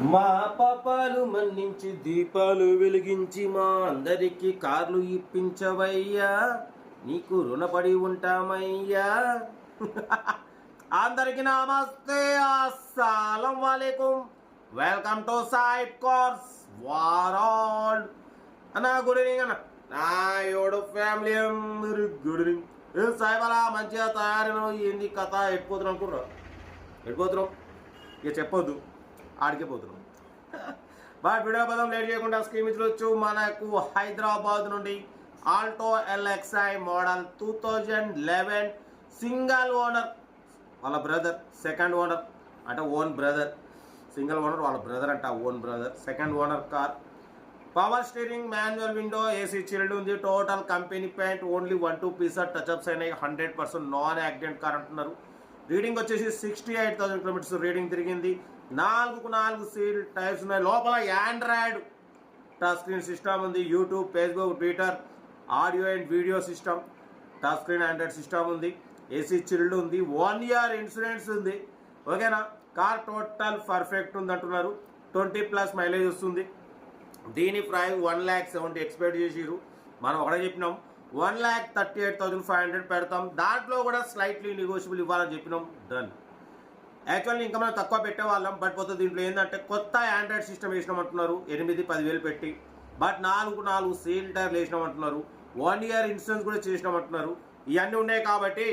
మా పాపాలు మన్నించి దీపాలు వెలిగించి మా అందరికి కార్లు ఇప్పించవయ్యా, నీకు రుణపడి ఉంటామయ్యా. అందరికి నమస్తే, అస్సలం వాలేకుం. వెల్కమ్ టు సైడ్ కార్స్ వారాల్ అన్న. గుడ్ ఈవినింగ్ అన్న. నా యోడు ఫ్యామిలీ అందరు గుడ్ ఈవినింగ్. సాయిబాలా మంచిగా తయారైన ఏంది కథ? ఎట్టిపోతున్నాం అనుకుర్రా? ఎట్టిపోతున్నాం ఇక చెప్పొద్దు, ఆడికే పోతున్నాం. బట్ వీడియో పదం లేట్ చేయకుండా స్క్రీన్ ఇచ్చవచ్చు. మనకు హైదరాబాద్ నుండి Alto LXi model 2011 single owner, వాళ్ళ బ్రదర్ సెకండ్ ఓనర్, అంటే ఓన్ బ్రదర్. సింగిల్ ఓనర్ వాళ్ళ బ్రదర్ అంట, own brother second owner car. Power steering, manual window, AC chilled ఉంది. Total company paint, only 1-2 pieces touch ups అయినాయి. 100% non accident car అంటున్నారు. Reading వచ్చేసి 68,000 kilometres reading తిరిగింది. 4 seal tyres ఉన్నాయి. లోపల ఆండ్రాయిడ్ టచ్ స్క్రీన్ సిస్టమ్ ఉంది. YouTube, Facebook, Twitter, audio and video system, touch screen Android system ఉంది. AC chilled ఉంది. 1 year insurance ఉంది. ఓకేనా? కార్ టోటల్ పర్ఫెక్ట్ ఉంది అంటున్నారు. 20+ మైలేజ్ వస్తుంది. దీని ప్రైస్ 1,70,000 ఎక్స్పెక్ట్ చేసిరు. మనం ఒకటే చెప్పినాం 1,38,500 పెడతాం. దాంట్లో కూడా స్లైట్లీ నెగోషియబుల్ ఇవ్వాలని చెప్పినాం. డన్. యాక్చువల్లీ ఇంకా మనం తక్కువ పెట్టేవాళ్ళం, బట్ పోతే దీంట్లో ఏంటంటే కొత్త ఆండ్రాయిడ్ సిస్టమ్ వేసినామంటున్నారు 8-10 వేలు పెట్టి. బట్ 4 సీల్ టైర్లు వేసినామంటున్నారు. 1 ఇయర్ ఇన్సూరెన్స్ కూడా చేసినామంటున్నారు. ఇవన్నీ ఉన్నాయి కాబట్టి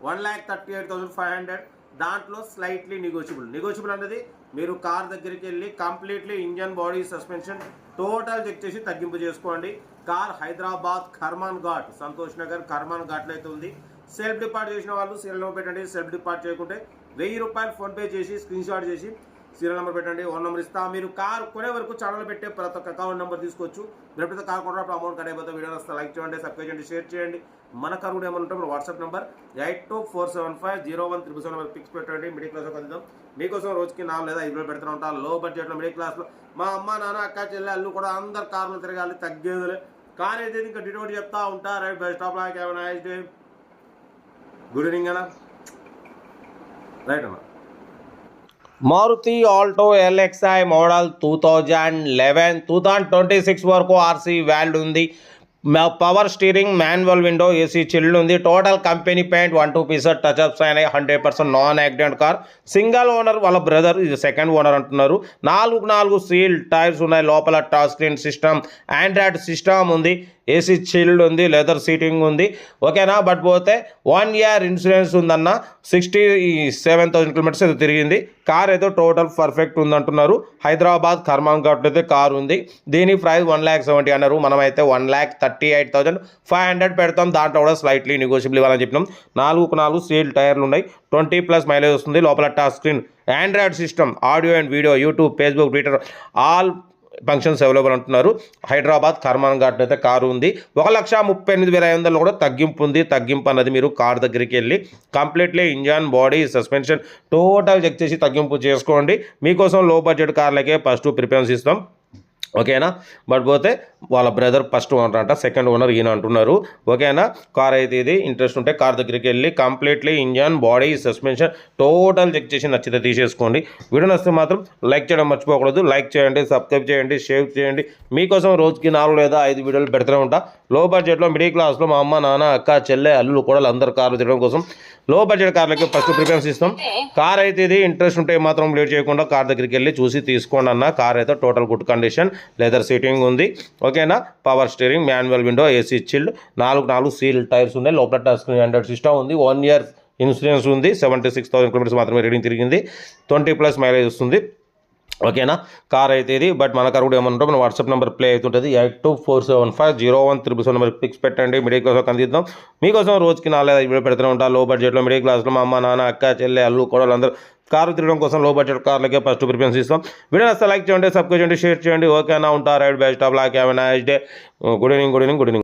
1,38,500. దాంట్లో స్లైట్లీ నెగోషియబుల్ అనేది మీరు కార్ దగ్గరికి వెళ్ళి completely engine, body, suspension total check చేసి తగ్గింపు చేసుకోండి. కార్ హైదరాబాద్ కర్మాన్ ఘాట్, సంతోష్ నగర్ కర్మాన్ ఘాట్లో అయితే ఉంది. సెల్ఫ్ డిపార్ట్ చేసిన వాళ్ళు సీరియల్ నెంబర్ పెట్టండి. సెల్ఫ్ డిపార్ట్ చేయకుంటే 1000 రూపాయలు ఫోన్పే చేసి స్క్రీన్ షాట్ చేసి సీరియల్ నెంబర్ పెట్టండి. ఓన్ నెంబర్ ఇస్తా. మీరు కార్ కొనే వరకు ఛానల్ పెట్టే ప్రతి ఒక్క అకౌంట్ నెంబర్ తీసుకోవచ్చు. మీరు ఎప్పుడైతే కార్ కొన్నప్పుడు అమౌంట్ కట్ అయిపోతే వీడియో వస్తే లైక్ చేయండి, సబ్స్క్రైబ్ చేయండి, షేర్ చేయండి. మన కార్ కూడా ఏమన్నా మన వాట్సాప్ నెంబర్ 8247501777 నెంబర్ పిక్స్ పెట్టండి. మిడిల్ క్లాస్లో కలుద్దాం. మీకోసం రోజుకి 4 లేదా 5 వేలు పెడుతూ ఉంటాను. లో బడ్జెట్లో మిడిల్ క్లాస్లో మా అమ్మ, నాన్న, అక్క, చెల్లె, అల్లు కూడా అందరు కార్లు తిరగాలి, తగ్గేదిలే. కార్ అయితే ఇంకా డిటోట్ చెప్తా ఉంటా. రైట్, బెస్ట్ స్టాప్ luck. Have a nice day. Good evening అన్న. రైట్ అన్న. మారుతి ఆల్టో LXi మోడల్ 2026 వరకు ఆర్సీ వ్యాల్డ్ ఉంది. Power steering, manual window, AC chilled ఉంది. Total company paint, 1-2 pieces touch ups అయినాయి. 100% non accident car. Single owner వాళ్ళ brother, ఇది second owner అంటున్నారు. 4 seal tyres ఉన్నాయి. లోపల touch screen system, Android system ఉంది. ఏసీ చిల్డ్ ఉంది. లెదర్ సీటింగ్ ఉంది. ఓకేనా? బట్ పోతే 1 ఇయర్ ఇన్సూరెన్స్ ఉందన్న. 67,000 కిలోమీటర్స్ అయితే తిరిగింది. కార్ అయితే టోటల్ పర్ఫెక్ట్ ఉందంటున్నారు. హైదరాబాద్ కర్మాన్ ఘాట్ అయితే కార్ ఉంది. దీని ప్రైస్ 1,70,000 అన్నారు. మనమైతే 1,38,500 పెడతాం. దాంట్లో కూడా స్లైట్లీ నెగోషియబుల్ ఇవ్వాలని చెప్పినాం. 4 సీల్ టైర్లు ఉన్నాయి. 20+ మైలేజ్ వస్తుంది. లోపల touch screen Android system, audio and video, YouTube, Facebook, Twitter all functions available అంటున్నారు. హైదరాబాద్ కర్మాన్ ఘాట్ అయితే కారు ఉంది. 1,38,500 కూడా తగ్గింపు ఉంది. తగ్గింపు అన్నది మీరు కార్ దగ్గరికి వెళ్ళి completely engine, body, suspension total check చేసి తగ్గింపు చేసుకోండి. మీకోసం లో బడ్జెట్ కార్లకే ఫస్ట్ ప్రిఫరెన్స్ ఇస్తాం. ఓకేనా? బట్ పోతే వాళ్ళ బ్రదర్ ఫస్ట్ ఓనర్ అంట, సెకండ్ ఓనర్ ఈయన అంటున్నారు. ఓకేనా? కార్ అయితే ఇది ఇంట్రెస్ట్ ఉంటే కార్ దగ్గరికి వెళ్ళి completely engine, body, suspension total check చేసి నచ్చితే తీసేసుకోండి. వీడియో నచ్చితే మాత్రం లైక్ చేయడం మర్చిపోకూడదు. లైక్ చేయండి, సబ్స్క్రైబ్ చేయండి, షేర్ చేయండి. మీకోసం రోజుకి 4 లేదా 5 వీడియోలు పెడుతూనే ఉంటా. లో బడ్జెట్లో మిడిల్ క్లాస్లో మా అమ్మ, నాన్న, అక్క, చెల్లె, అల్లు కూడా అందరు కార్లు తిరగడం కోసం లో బడ్జెట్ కార్లకి ఫస్ట్ ప్రిఫరెన్స్ ఇస్తాం. కార్ అయితే ఇది ఇంట్రెస్ట్ ఉంటే మాత్రం లేట్ చేయకుండా కార్ దగ్గరికి వెళ్ళి చూసి తీసుకోండి అన్న. కార్ అయితే total good condition, leather seating ఉంది. ఓకేనా? Power steering, manual window, AC chilled, 4 seal tyres ఉన్నాయి. లోపల టచ్ స్క్రీన్ ఆండ్రాయిడ్ సిస్టమ్ ఉంది. 1 ఇయర్ ఇన్సూరెన్స్ ఉంది. 76,000 కిలోమీటర్స్ మాత్రమే రీడింగ్ తిరిగింది. 20+ మైలేజ్ వస్తుంది. ఓకేనా? కార్ అయితే ఇది. బట్ మన కార్ కూడా ఏమన్నా మన వాట్సాప్ నెంబర్ ప్లే అవుతుంటుంది. 8247501777 నెంబర్ పిక్స్ పెట్టండి. మిడిల్ క్లాస్లో కందిద్దాం. మీకోసం రోజుకి 4 లేదా 5 వీడియో పెడుతూనే ఉంటా. లో బడ్జెట్లో మిడిల్ క్లాస్లో మా అమ్మ, నాన్న, అక్క, చెల్లె, అల్లు కూడా అందరూ కారు తిరగడం కోసం లో బడ్జెట్ కార్లకే ఫస్ట్ ప్రిఫరెన్స్ ఇస్తాం. వీడియో నచ్చితే లైక్ చేయండి, సబ్స్క్రైబ్ చేయండి, షేర్ చేయండి. ఓకేనా? ఉంటా. Right, best of luck. Have a nice day. Good evening.